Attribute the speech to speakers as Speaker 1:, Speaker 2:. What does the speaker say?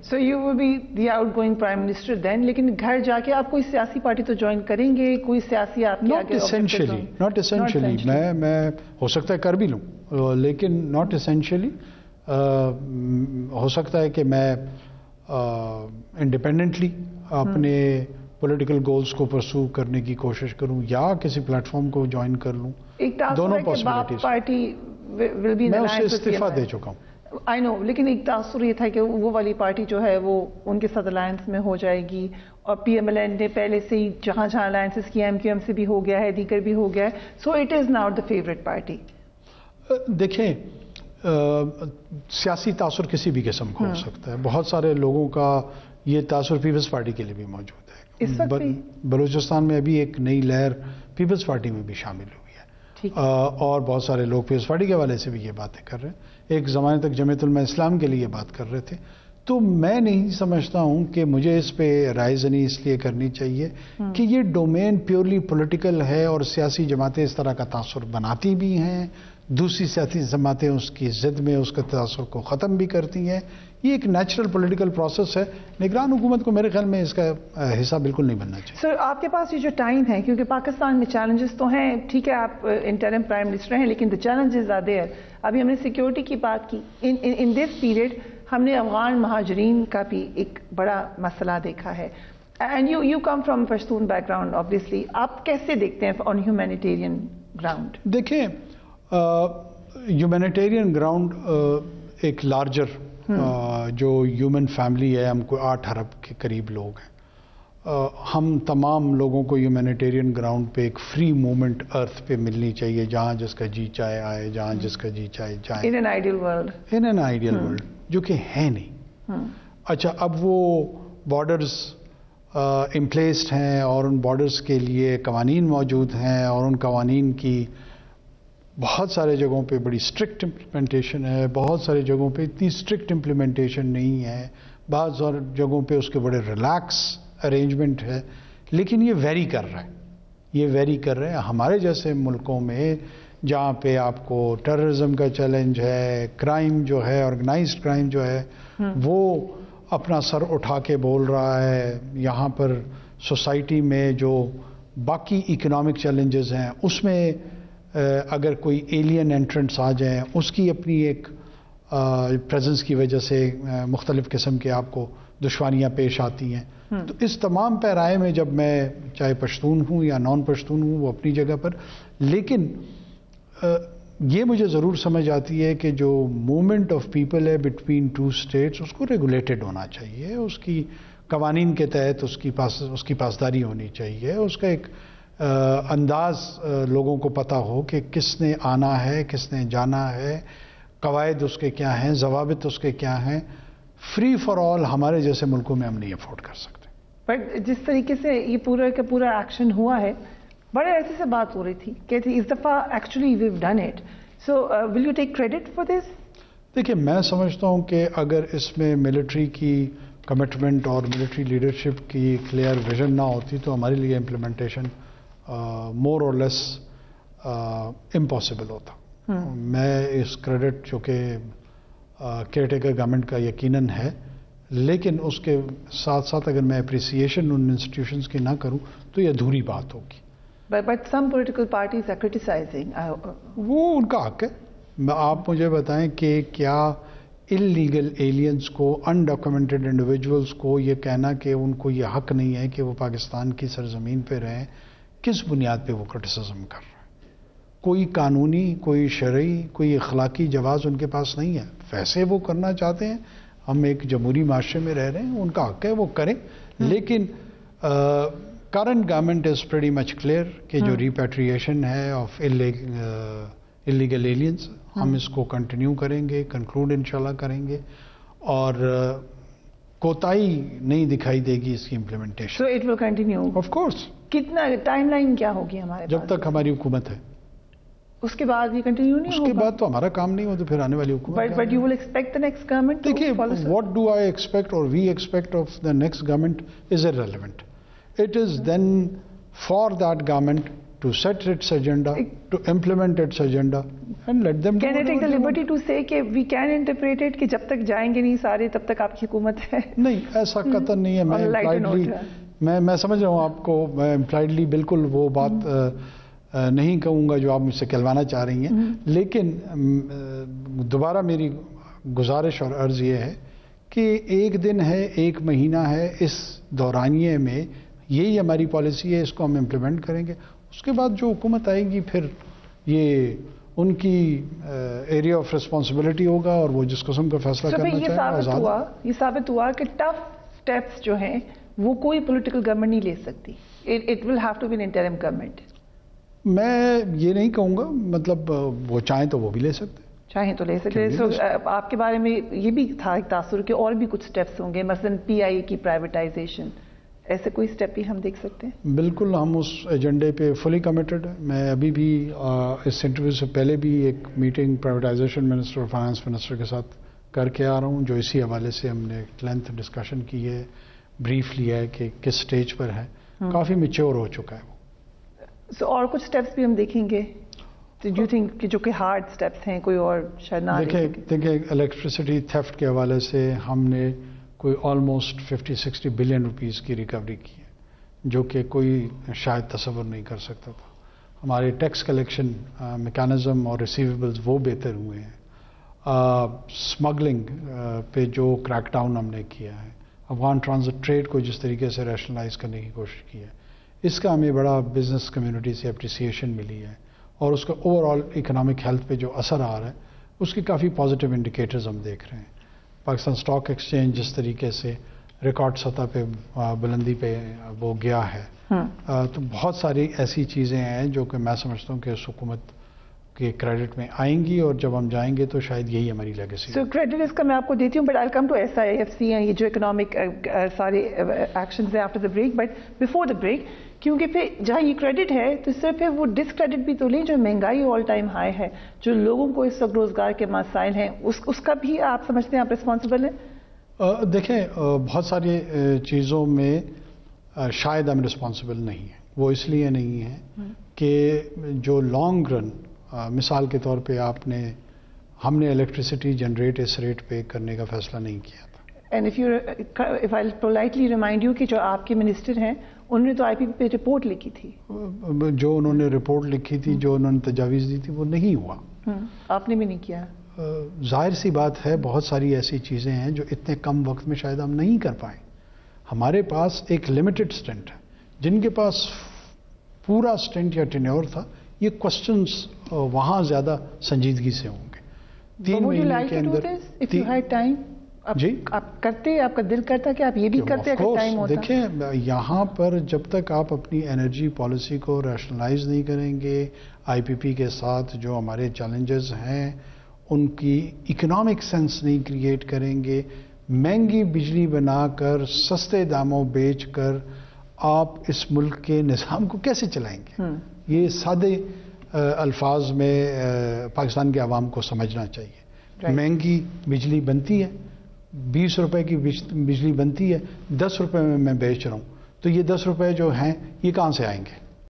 Speaker 1: So you will be the outgoing prime minister then, لیکن گھر جا کے آپ کوئی سیاسی پارٹی تو جوائن کریں گے, کوئی سیاسی آپ کے
Speaker 2: آگے؟ not essentially. میں ہو سکتا ہے کر بھی لوں, لیکن not essentially. ہو سکتا ہے کہ میں انڈیپینڈنٹلی اپنے پولیٹیکل گولز کو پرسو کرنے کی کوشش کروں یا کسی پلیٹ فارم کو جوائن کر لوں. دونوں پاسبلٹیز. میں اس سے استعفیٰ دے چکا ہوں.
Speaker 1: آئی نو, لیکن ایک تاثر یہ تھا کہ وہ والی پارٹی جو ہے وہ ان کے ساتھ الائنس میں ہو جائے گی, اور پی ایم ایل این نے پہلے سے ہی جہاں جہاں الائنسز کی, ایم کیو ایم سے بھی ہو گیا ہے, دیگر بھی ہو گیا ہے, so it is not the favourite party.
Speaker 2: دیکھیں, سیاسی تاثر کسی بھی قسم کا ہو سکتا ہے. بہت سارے لوگوں کا یہ تاثر پیپلز پارٹی کے لیے بھی موجود ہے. بلوچستان میں ابھی ایک نئی لہر پیپلز پارٹی میں بھی شامل ہوئی ہے, اور بہت سارے لوگ پیپلز پارٹی کے حوالے سے بھی یہ باتیں کر رہے ہیں. ایک زمانے تک جمعیت علماء اسلام کے لیے بات کر رہے تھے. تو میں نہیں سمجھتا ہوں کہ مجھے اس پہ رائے زنی اس لیے کرنی چاہیے کہ یہ ڈومین پیورلی پولیٹیکل ہے, اور سیاسی جماعتیں اس طرح کا تاثر بناتی بھی ہیں, دوسری سیاسی جماعتیں اس کی ضد میں اس کے تاثر کو ختم بھی کرتی ہیں. یہ ایک نیچرل پولیٹیکل پروسیس ہے. نگران حکومت کو میرے خیال میں اس کا حصہ بالکل نہیں بننا چاہیے.
Speaker 1: سر, آپ کے پاس یہ جو ٹائم ہے, کیونکہ پاکستان میں چیلنجز تو ہیں, ٹھیک ہے آپ انٹرم پرائم منسٹر ہیں, لیکن دا چیلنجز آر دیئر. ابھی ہم نے سیکیورٹی کی بات کی. ان دس پیریڈ ہم نے افغان مہاجرین کا بھی ایک بڑا مسئلہ دیکھا ہے. And you come from Pashtun back ground obviously, آپ کیسے دیکھتے ہیں آن ہیومینیٹیرین گراؤنڈ؟
Speaker 2: دیکھیں, ہیومینیٹیرین گراؤنڈ ایک لارجر جو ہیومن فیملی ہے, ہم کوئی 8 ارب کے قریب لوگ ہیں. ہم تمام لوگوں کو ہیومینیٹیرین گراؤنڈ پہ ایک فری موومنٹ ارتھ پہ ملنی چاہیے, جہاں جس کا جی چاہے آئے, جہاں جس کا جی چاہے جائے.
Speaker 1: In an ideal world.
Speaker 2: In an ideal world, جو کہ ہے نہیں. اچھا, اب وہ بارڈرز امپلیسڈ ہیں, اور ان بارڈرز کے لیے قوانین موجود ہیں, اور ان قوانین کی بہت سارے جگہوں پہ بڑی اسٹرکٹ امپلیمنٹیشن ہے, بہت ساری جگہوں پہ اتنی اسٹرکٹ امپلیمنٹیشن نہیں ہے, بعض ساری جگہوں پہ اس کے بڑے ریلیکس ارینجمنٹ ہے. لیکن یہ ویری کر رہا ہے, یہ ویری کر رہے ہیں. ہمارے جیسے ملکوں میں جہاں پہ آپ کو ٹیررزم کا چیلنج ہے, کرائم جو ہے, آرگنائزڈ کرائم جو ہے وہ اپنا سر اٹھا کے بول رہا ہے, یہاں پر سوسائٹی میں جو باقی اکنامک چیلنجز ہیں اس میں اگر کوئی ایلین انٹرنٹس آ جائیں, اس کی اپنی ایک پریزنس کی وجہ سے مختلف قسم کے آپ کو دشواریاں پیش آتی ہیں. تو اس تمام پیرائے میں جب میں چاہے پشتون ہوں یا نان پشتون ہوں, وہ اپنی جگہ پر, لیکن یہ مجھے ضرور سمجھ آتی ہے کہ جو موومنٹ آف پیپل ہے بٹوین 2 اسٹیٹس, اس کو ریگولیٹڈ ہونا چاہیے, اس کی قوانین کے تحت اس کی پاسداری ہونی چاہیے, اس کا ایک انداز لوگوں کو پتہ ہو کہ کس نے آنا ہے, کس نے جانا ہے, قواعد اس کے کیا ہیں, ضوابط اس کے کیا ہیں. فری فار آل ہمارے جیسے ملکوں میں ہم نہیں افورڈ کر سکتے.
Speaker 1: بٹ جس طریقے سے یہ پورا کا پورا ایکشن ہوا ہے, بڑے عرصے سے بات ہو رہی تھی کہ اس دفعہ actually we've done it, so will you take credit for this?
Speaker 2: دیکھیے, میں سمجھتا ہوں کہ اگر اس میں ملٹری کی کمٹمنٹ اور ملٹری لیڈرشپ کی کلیئر ویژن نہ ہوتی تو ہمارے لیے امپلیمنٹیشن مور اور لیس امپاسبل ہوتا. میں اس کریڈٹ جو کہ کیئر ٹیکر گورنمنٹ کا یقیناً ہے, لیکن اس کے ساتھ ساتھ اگر میں اپریسیشن ان انسٹیٹیوشنز کی نہ کروں تو یہ ادھوری بات ہوگی.
Speaker 1: But some political parties are criticizing.
Speaker 2: وہ ان کا حق ہے. آپ مجھے بتائیں کہ کیا انلیگل ایلینز کو, انڈاکومنٹڈ انڈیویجولز کو یہ کہنا کہ ان کو یہ حق نہیں ہے کہ وہ پاکستان کی سرزمین پہ رہیں, کس بنیاد پہ وہ کرٹیسزم کر رہے ہیں؟ کوئی قانونی, کوئی شرعی, کوئی اخلاقی جواز ان کے پاس نہیں ہے. ویسے وہ کرنا چاہتے ہیں, ہم ایک جمہوری معاشرے میں رہ رہے ہیں, ان کا حق ہے وہ کریں. لیکن current government is pretty much clear کہ جو ریپیٹریشن ہے آف انلیگل ایلینز, ہم اس کو کنٹینیو کریں گے, کنکلوڈ انشاءاللہ کریں گے, اور کوتاہی نہیں دکھائی دے گی اس کی implementation.
Speaker 1: So it will continue of
Speaker 2: course.
Speaker 1: کتنا ٹائم لائن کیا ہوگی ہمارے
Speaker 2: جب تک ہماری حکومت ہے,
Speaker 1: اس کے بعد بھی کنٹینیو نہیں ہوگا؟
Speaker 2: اس کے بعد تو ہمارا کام نہیں ہو تو پھر آنے والی حکومت.
Speaker 1: But you will expect the next government.
Speaker 2: دیکھیے, what do I expect or we expect of the next government is irrelevant. It is then for that government to set its agenda, to implement its agenda, and let them do
Speaker 1: Can I take the
Speaker 2: whatever they
Speaker 1: liberty to say کہ we can interpret it کہ جب تک جائیں گے نہیں سارے تب تک آپ کی حکومت ہے؟
Speaker 2: نہیں، ایسا قطعاً نہیں ہے. میں امپلائڈلی میں سمجھ رہا ہوں آپ کو، میں امپلائڈلی بالکل وہ بات نہیں کہوں گا جو آپ مجھ سے کہلوانا چاہ رہی ہیں، لیکن دوبارہ میری گزارش اور عرض یہ ہے کہ ایک دن ہے، ایک مہینہ ہے، اس دورانیے میں یہی ہماری پالیسی ہے، اس کو ہم امپلیمنٹ کریں گے. اس کے بعد جو حکومت آئے گی پھر یہ ان کی ایریا آف ریسپانسبلٹی ہوگا اور وہ جس قسم کا فیصلہ کرنا چاہے گا.
Speaker 1: یہ ثابت ہوا کہ ٹف سٹیپس جو ہیں وہ کوئی پولیٹیکل گورنمنٹ نہیں لے سکتی. It will have to be an interim government.
Speaker 2: میں یہ نہیں کہوں گا، مطلب وہ چاہیں تو وہ بھی لے سکتے،
Speaker 1: چاہیں تو لے سکتے. آپ کے بارے میں یہ بھی تھا ایک تاثر کہ اور بھی کچھ سٹیپس ہوں گے، مثلا پی آئی کی پرائیویٹائزیشن، ایسے کوئی سٹیپ بھی ہم دیکھ سکتے ہیں؟
Speaker 2: بالکل، ہم اس ایجنڈے پہ فلی کمیٹڈ ہیں. میں ابھی بھی اس انٹرویو سے پہلے بھی ایک میٹنگ پرائیویٹائزیشن منسٹر اور فائنانس منسٹر کے ساتھ کر کے آ رہا ہوں، جو اسی حوالے سے ہم نے لینتھ ڈسکشن کی ہے، بریف لیا ہے کہ کس سٹیج پر ہے. کافی میچور ہو چکا ہے وہ.
Speaker 1: اور کچھ سٹیپس بھی ہم دیکھیں گے ڈو یو تھنک کہ جو کہ ہارڈ سٹیپس ہیں کوئی اور شاید نہ
Speaker 2: دیکھیں الیکٹریسٹی تھیفٹ کے حوالے سے ہم نے کوئی آلموسٹ 50-60 بلین روپیز کی ریکوری کی ہے، جو کہ کوئی شاید تصور نہیں کر سکتا تھا. ہمارے ٹیکس کلیکشن میکانزم اور ریسیویبلز وہ بہتر ہوئے ہیں. اسمگلنگ پہ جو کریک ڈاؤن ہم نے کیا ہے، افغان ٹرانزٹ ٹریڈ کو جس طریقے سے ریشنلائز کرنے کی کوشش کی ہے، اس کا ہمیں بڑا بزنس کمیونٹی سے اپریسیشن ملی ہے، اور اس کا اوور آل اکنامک ہیلتھ پہ جو اثر آ رہا ہے اس کی کافی پازیٹیو انڈیکیٹرز ہم دیکھ رہے ہیں. پاکستان اسٹاک ایکسچینج جس طریقے سے ریکارڈ سطح پہ بلندی پہ وہ گیا ہے، تو بہت ساری ایسی چیزیں ہیں جو کہ میں سمجھتا ہوں کہ اس حکومت کے کریڈٹ میں آئیں گی، اور جب ہم جائیں گے تو شاید یہی ہماری لیگیسی.
Speaker 1: سو کریڈٹ اس کا میں آپ کو دیتی ہوں، but I come to SIFC ہیں یہ جو اکنامک سارے ایکشنز ہیں after the break. But before the break, کیونکہ پھر جہاں یہ کریڈٹ ہے تو اس سے پھر وہ ڈسکریڈٹ بھی تو لیں، جو مہنگائی آل ٹائم ہائی ہے، جو لوگوں کو اس وقت روزگار کے مسائل ہیں، اس کا بھی آپ سمجھتے ہیں آپ رسپانسبل ہیں؟
Speaker 2: دیکھیں، بہت ساری چیزوں میں شاید ہم رسپانسبل نہیں ہیں. وہ اس لیے نہیں ہیں کہ جو لانگ رن، مثال کے طور پہ ہم نے الیکٹریسٹی جنریٹ اس ریٹ پہ کرنے کا فیصلہ نہیں کیا تھا.
Speaker 1: And if I'll politely remind you کہ جو آپ کے منسٹر ہیں انہوں نے تو IPP پہ رپورٹ لکھی تھی.
Speaker 2: جو انہوں نے رپورٹ لکھی تھی، جو انہوں نے تجاویز دی تھی، وہ نہیں ہوا.
Speaker 1: آپ نے بھی نہیں کیا.
Speaker 2: ظاہر سی بات ہے، بہت ساری ایسی چیزیں ہیں جو اتنے کم وقت میں شاید ہم نہیں کر پائیں. ہمارے پاس ایک لمیٹڈ سٹنٹ ہے، جن کے پاس پورا سٹنٹ یا ٹینیور تھا. یہ کوسچنز وہاں زیادہ سنجیدگی سے ہوں گے. 3 مہینے کے اندر جی
Speaker 1: آپ کرتے، آپ کا دل کرتا کہ آپ یہ بھی کرتے اگر ٹائم ہوتا.
Speaker 2: دیکھیں، یہاں پر جب تک آپ اپنی انرجی پالیسی کو ریشنلائز نہیں کریں گے، IPP کے ساتھ جو ہمارے چیلنجز ہیں ان کی اکنامک سینس نہیں کریٹ کریں گے، مہنگی بجلی بنا کر سستے داموں بیچ کر آپ اس ملک کے نظام کو کیسے چلائیں گے؟ یہ سادے الفاظ میں پاکستان کے عوام کو سمجھنا چاہیے. مہنگی بجلی بنتی ہے، 20 روپے کی بجلی بنتی ہے، 10 روپے میں بیچ رہا ہوں، تو یہ 10 روپے جو ہیں یہ کہاں سے آئیں گے؟